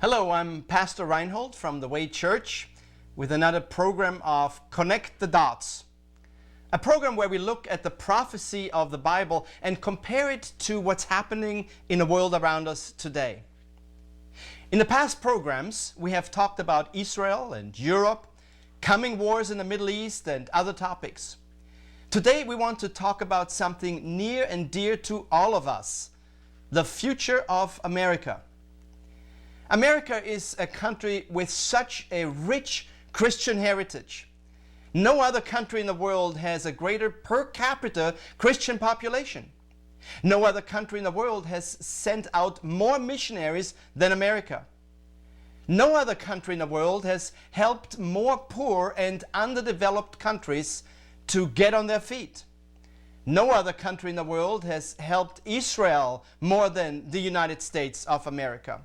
Hello, I'm Pastor Reinhold from the Way Church with another program of Connect the Dots. A program where we look at the prophecy of the Bible and compare it to what's happening in the world around us today. In the past programs, we have talked about Israel and Europe, coming wars in the Middle East and other topics. Today we want to talk about something near and dear to all of us, the future of America. America is a country with such a rich Christian heritage. No other country in the world has a greater per capita Christian population. No other country in the world has sent out more missionaries than America. No other country in the world has helped more poor and underdeveloped countries to get on their feet. No other country in the world has helped Israel more than the United States of America.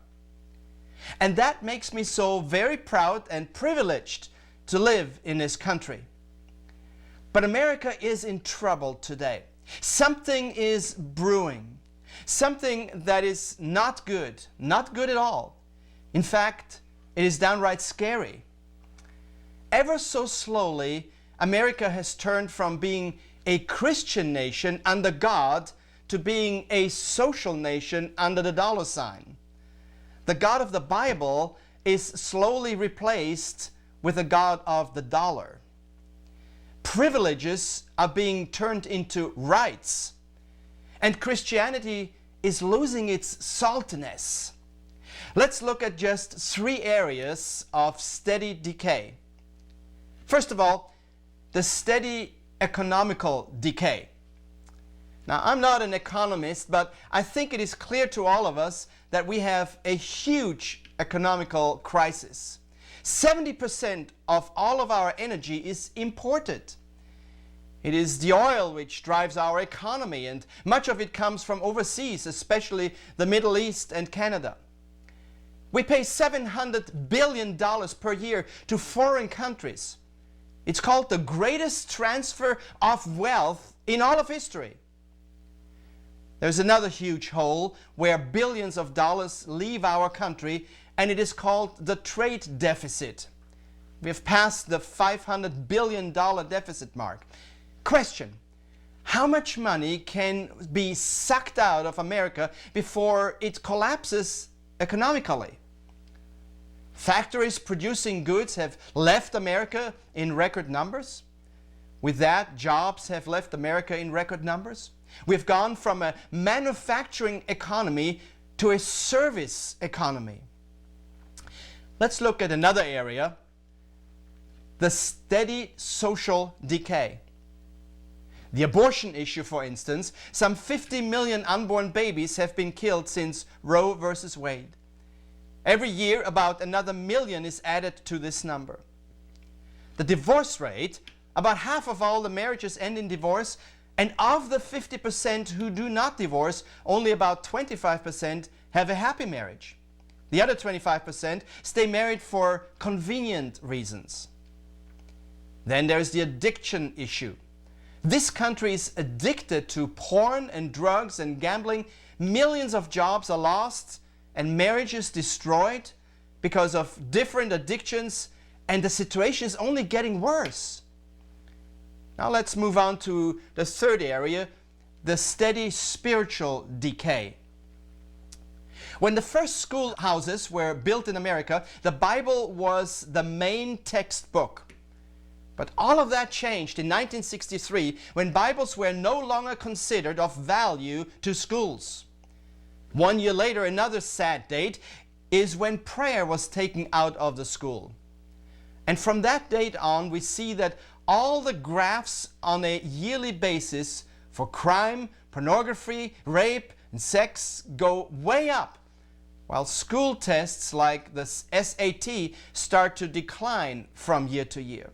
And that makes me so very proud and privileged to live in this country. But America is in trouble today. Something is brewing. Something that is not good at all. In fact, it is downright scary. Ever so slowly, America has turned from being a Christian nation under God to being a social nation under the dollar sign. The God of the Bible is slowly replaced with the God of the dollar. Privileges are being turned into rights, and Christianity is losing its saltiness. Let's look at just 3 areas of steady decay. First of all, the steady economical decay. Now, I'm not an economist, but I think it is clear to all of us that we have a huge economical crisis. 70% of all of our energy is imported. It is the oil which drives our economy, and much of it comes from overseas, especially the Middle East and Canada. We pay $700 billion per year to foreign countries. It's called the greatest transfer of wealth in all of history. There's another huge hole where billions of dollars leave our country, and it is called the trade deficit. We have passed the $500 billion deficit mark. Question: how much money can be sucked out of America before it collapses economically? Factories producing goods have left America in record numbers. With that, jobs have left America in record numbers. We've gone from a manufacturing economy to a service economy. Let's look at another area, the steady social decay. The abortion issue, for instance, some 50 million unborn babies have been killed since Roe versus Wade. Every year, about another million is added to this number. The divorce rate, about half of all the marriages end in divorce, and of the 50% who do not divorce, only about 25% have a happy marriage. The other 25% stay married for convenient reasons. Then there's the addiction issue. This country is addicted to porn and drugs and gambling. Millions of jobs are lost and marriages destroyed because of different addictions, and the situation is only getting worse. Now let's move on to the third area, the steady spiritual decay. When the first schoolhouses were built in America, the Bible was the main textbook. But all of that changed in 1963 when Bibles were no longer considered of value to schools. 1 year later, another sad date is when prayer was taken out of the school. And from that date on, we see that all the graphs on a yearly basis for crime, pornography, rape, and sex go way up, while school tests like the SAT start to decline from year to year.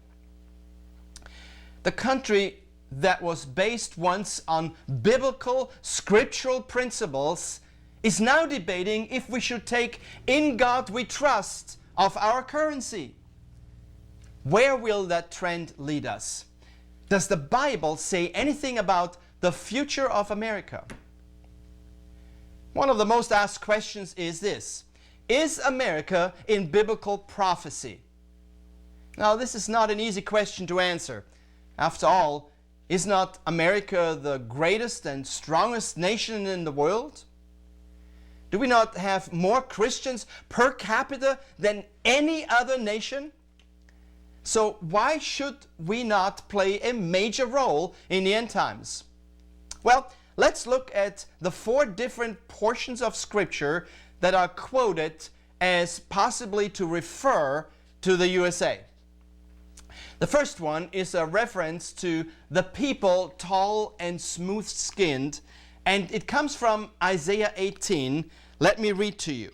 The country that was based once on biblical, scriptural principles is now debating if we should take "In God We Trust" of our currency. Where will that trend lead us? Does the Bible say anything about the future of America? One of the most asked questions is this: is America in biblical prophecy? Now, this is not an easy question to answer. After all, is not America the greatest and strongest nation in the world? Do we not have more Christians per capita than any other nation? So why should we not play a major role in the end times? Well, let's look at the 4 different portions of Scripture that are quoted as possibly to refer to the USA. The first one is a reference to the people tall and smooth-skinned, and it comes from Isaiah 18. Let me read to you.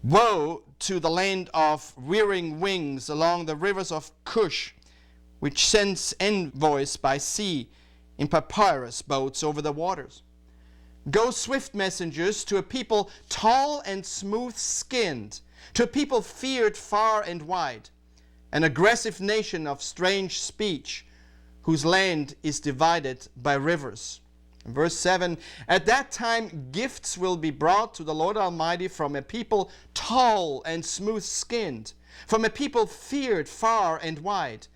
Woe to the land of rearing wings along the rivers of Cush, which sends envoys by sea in papyrus boats over the waters. Go swift messengers to a people tall and smooth-skinned, to a people feared far and wide, an aggressive nation of strange speech, whose land is divided by rivers. Verse 7, at that time gifts will be brought to the Lord Almighty from a people tall and smooth-skinned, from a people feared far and wide,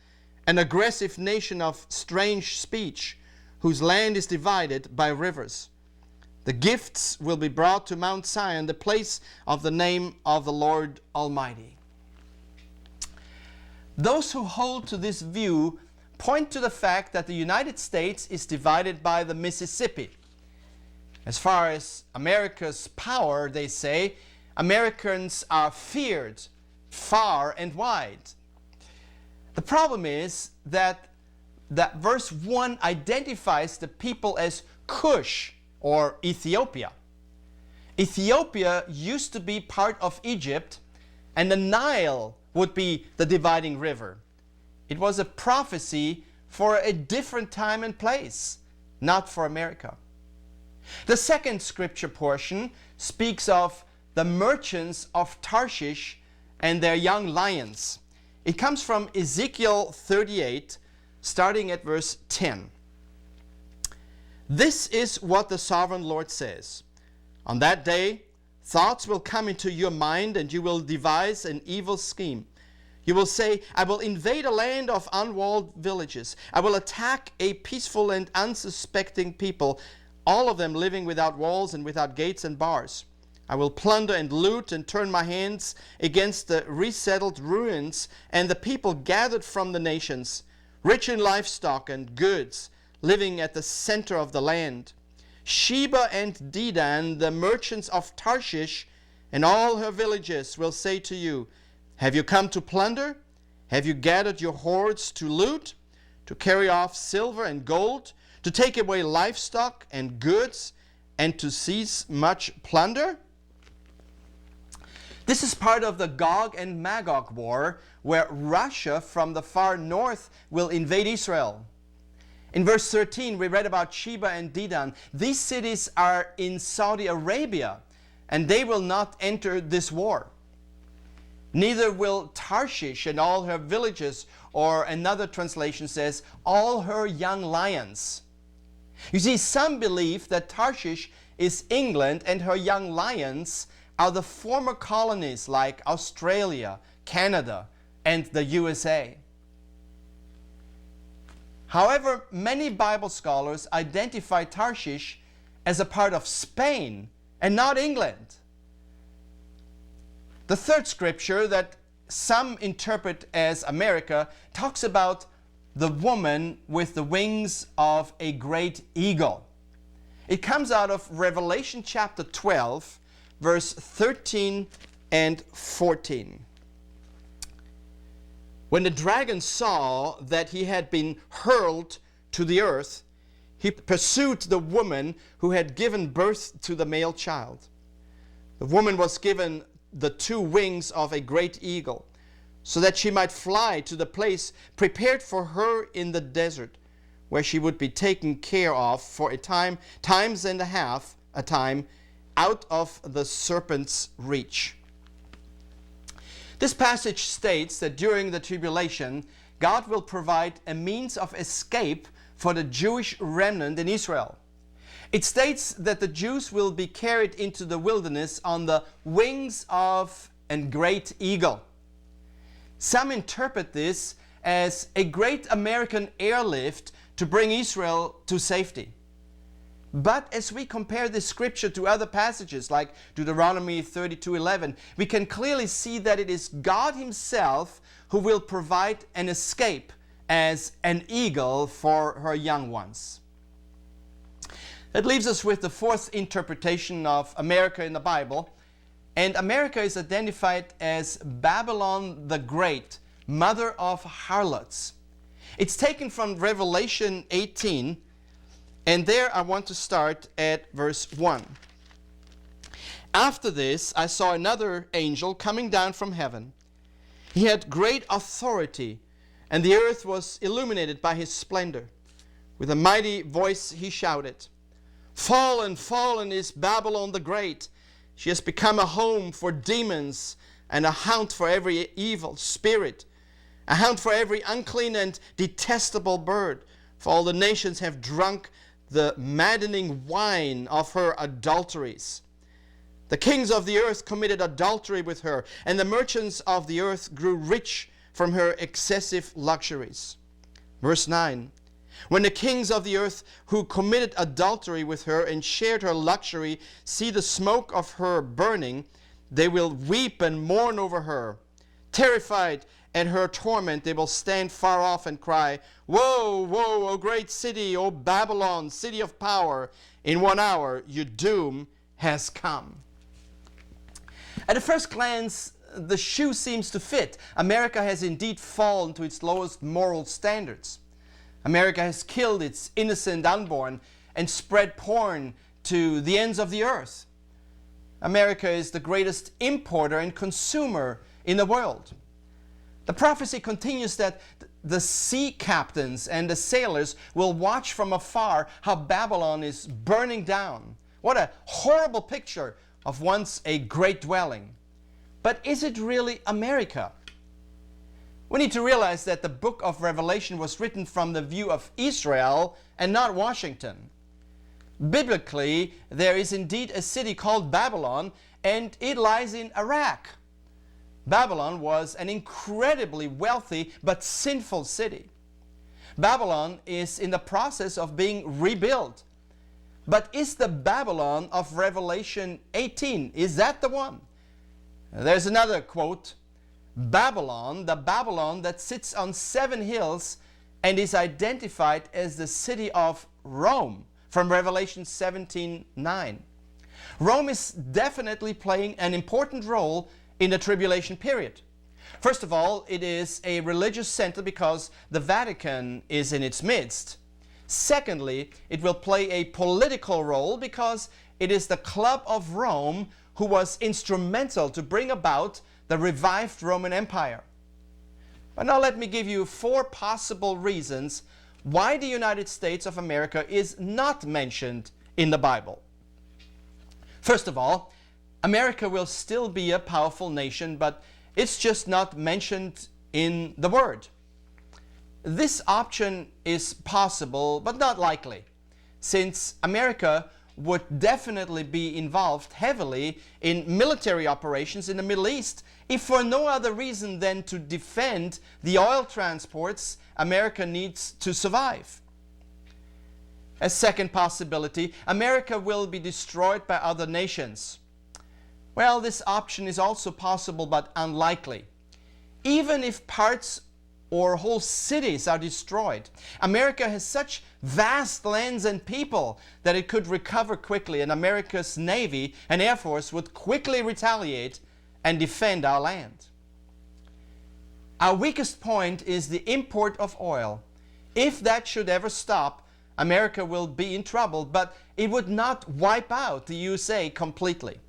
an aggressive nation of strange speech, whose land is divided by rivers. The gifts will be brought to Mount Zion, the place of the name of the Lord Almighty. Those who hold to this view point to the fact that the United States is divided by the Mississippi. As far as America's power, they say, Americans are feared far and wide. The problem is that verse 1 identifies the people as Cush, or Ethiopia. Ethiopia used to be part of Egypt, and the Nile would be the dividing river. It was a prophecy for a different time and place, not for America. The second scripture portion speaks of the merchants of Tarshish and their young lions. It comes from Ezekiel 38, starting at verse 10. This is what the sovereign Lord says. On that day, thoughts will come into your mind, and you will devise an evil scheme. You will say, I will invade a land of unwalled villages. I will attack a peaceful and unsuspecting people, all of them living without walls and without gates and bars. I will plunder and loot and turn my hands against the resettled ruins and the people gathered from the nations, rich in livestock and goods, living at the center of the land. Sheba and Dedan, the merchants of Tarshish, and all her villages will say to you, have you come to plunder? Have you gathered your hoards to loot, to carry off silver and gold, to take away livestock and goods, and to seize much plunder? This is part of the Gog and Magog war, where Russia from the far north will invade Israel. In verse 13, we read about Sheba and Dedan. These cities are in Saudi Arabia, and they will not enter this war. Neither will Tarshish and all her villages, or another translation says, all her young lions. You see, some believe that Tarshish is England and her young lions are the former colonies like Australia, Canada, and the USA. However, many Bible scholars identify Tarshish as a part of Spain and not England. The third scripture that some interpret as America talks about the woman with the wings of a great eagle. It comes out of Revelation chapter 12, verse 13 and 14. When the dragon saw that he had been hurled to the earth, he pursued the woman who had given birth to the male child. The woman was given the 2 wings of a great eagle, so that she might fly to the place prepared for her in the desert, where she would be taken care of for a times and a half, out of the serpent's reach. This passage states that during the tribulation, God will provide a means of escape for the Jewish remnant in Israel. It states that the Jews will be carried into the wilderness on the wings of a great eagle. Some interpret this as a great American airlift to bring Israel to safety. But as we compare this scripture to other passages like Deuteronomy 32:11, we can clearly see that it is God Himself who will provide an escape as an eagle for her young ones. That leaves us with the fourth interpretation of America in the Bible. And America is identified as Babylon the Great, mother of harlots. It's taken from Revelation 18, and there I want to start at verse 1. After this, I saw another angel coming down from heaven. He had great authority, and the earth was illuminated by his splendor. With a mighty voice he shouted, "Fallen, fallen is Babylon the Great. She has become a home for demons and a haunt for every evil spirit, a haunt for every unclean and detestable bird. For all the nations have drunk the maddening wine of her adulteries. The kings of the earth committed adultery with her, and the merchants of the earth grew rich from her excessive luxuries." Verse 9. When the kings of the earth who committed adultery with her and shared her luxury see the smoke of her burning, they will weep and mourn over her. Terrified at her torment, they will stand far off and cry, "Woe, woe, O great city, O Babylon, city of power! In 1 hour your doom has come." At a first glance, the shoe seems to fit. America has indeed fallen to its lowest moral standards. America has killed its innocent unborn and spread porn to the ends of the earth. America is the greatest importer and consumer in the world. The prophecy continues that the sea captains and the sailors will watch from afar how Babylon is burning down. What a horrible picture of once a great dwelling. But is it really America? We need to realize that the book of Revelation was written from the view of Israel and not Washington. Biblically, there is indeed a city called Babylon, and it lies in Iraq. Babylon was an incredibly wealthy but sinful city. Babylon is in the process of being rebuilt. But is the Babylon of Revelation 18, is that the one? There's another quote. Babylon, the Babylon that sits on 7 hills and is identified as the city of Rome from Revelation 17:9. Rome is definitely playing an important role in the tribulation period. First of all, it is a religious center because the Vatican is in its midst. Secondly, it will play a political role because it is the Club of Rome who was instrumental to bring about the revived Roman Empire. But now let me give you 4 possible reasons why the United States of America is not mentioned in the Bible. First of all, America will still be a powerful nation, but it's just not mentioned in the Word. This option is possible, but not likely, since America would definitely be involved heavily in military operations in the Middle East, if for no other reason than to defend the oil transports America needs to survive. A second possibility, America will be destroyed by other nations. Well, this option is also possible but unlikely. Even if parts or whole cities are destroyed, America has such vast lands and people that it could recover quickly, and America's Navy and Air Force would quickly retaliate and defend our land. Our weakest point is the import of oil. If that should ever stop, America will be in trouble, but it would not wipe out the USA completely.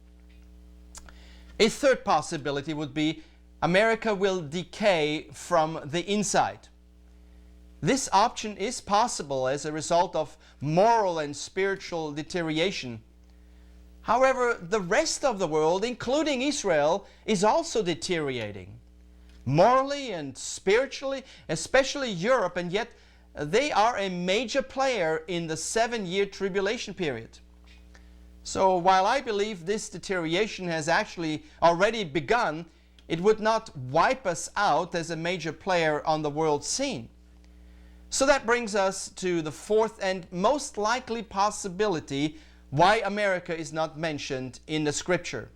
A third possibility would be America will decay from the inside. This option is possible as a result of moral and spiritual deterioration. However, the rest of the world, including Israel, is also deteriorating. Morally and spiritually, especially Europe, and yet they are a major player in the 7-year tribulation period. So while I believe this deterioration has actually already begun, it would not wipe us out as a major player on the world scene. So that brings us to the fourth and most likely possibility why America is not mentioned in the scripture.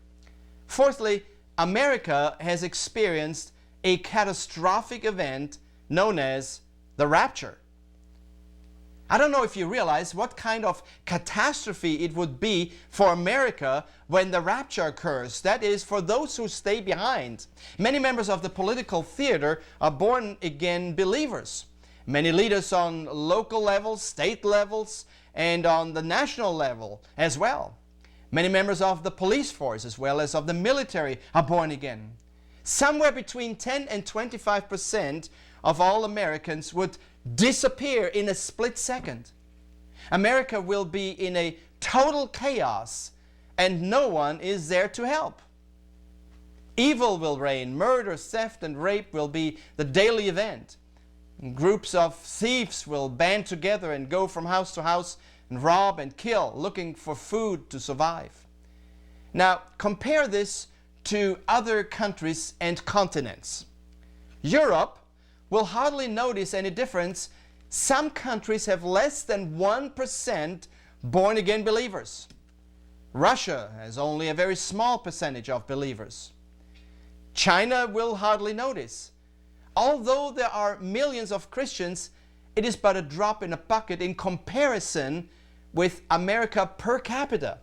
Fourthly, America has experienced a catastrophic event known as the rapture. I don't know if you realize what kind of catastrophe it would be for America when the rapture occurs. That is, for those who stay behind. Many members of the political theater are born-again believers. Many leaders on local levels, state levels, and on the national level as well. Many members of the police force as well as of the military are born again. Somewhere between 10 and 25% of all Americans would disappear in a split second. America will be in a total chaos and no one is there to help. Evil will reign. Murder, theft, and rape will be the daily event. Groups of thieves will band together and go from house to house and rob and kill, looking for food to survive. Now, compare this to other countries and continents. Europe will hardly notice any difference. Some countries have less than 1% born-again believers. Russia has only a very small percentage of believers. China will hardly notice. Although there are millions of Christians, it is but a drop in a bucket in comparison with America per capita.